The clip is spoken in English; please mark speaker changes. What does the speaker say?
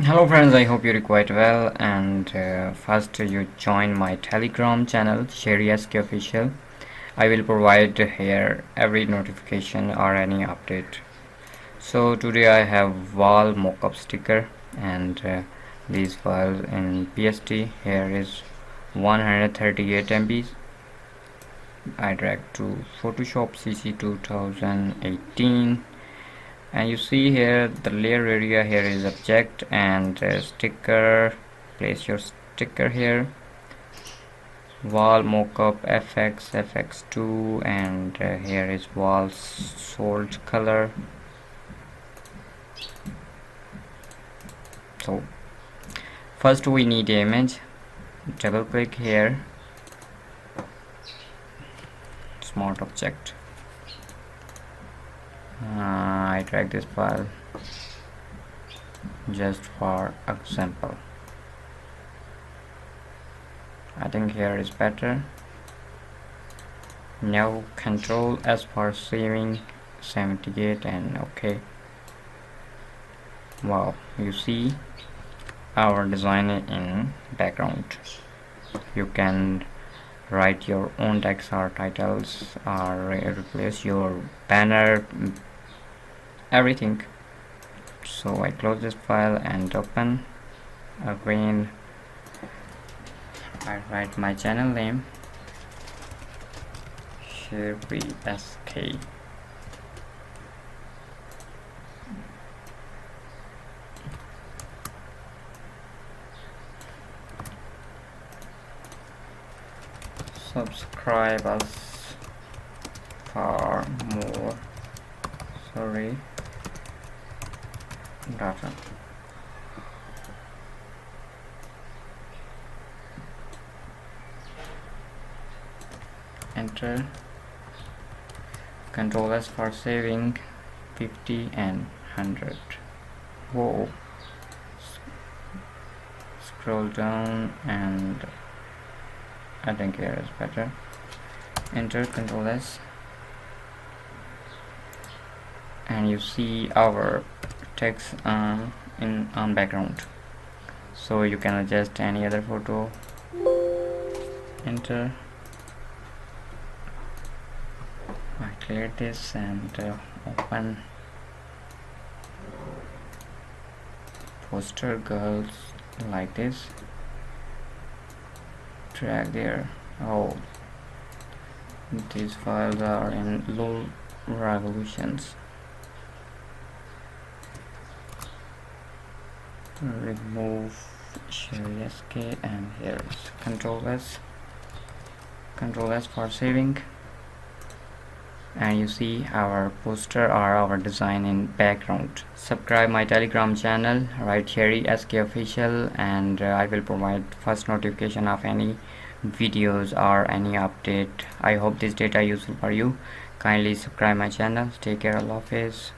Speaker 1: Hello friends, I hope you're quite well, and first you join my Telegram channel Sheri Official. I will provide here every notification or any update. So today I have wall mockup sticker, and these files in PSD. Here is 138 MB. I drag to Photoshop CC 2018. And you see here the layer area here is object and sticker. Place your sticker here. Wall mockup fx2, and here is wall salt color. So first we need image. Double click here, smart object. I drag this file just for example. I think here is better. Now Control S for saving 78 and OK. Wow, you see our design in background. You can write your own text or titles or replace your banner, everything. So I close this file and open again. I write my channel name Sheri SK. Subscribe us for more data. Enter. Control S for saving 50 and 100. Whoa. Scroll down and I think here is better. Enter. Control S, and you see our text on background. So you can adjust any other photo. Enter. I clear this and open poster girls like this. Drag there. Oh, these files are in low resolutions. Remove Sheri SK, and here is Control S for saving, and you see our poster or our design in background. Subscribe my Telegram channel, write Sheri SK Official, and I will provide first notification of any videos or any update. I hope this data useful for you. Kindly subscribe my channel. Take care. Allah Hafiz.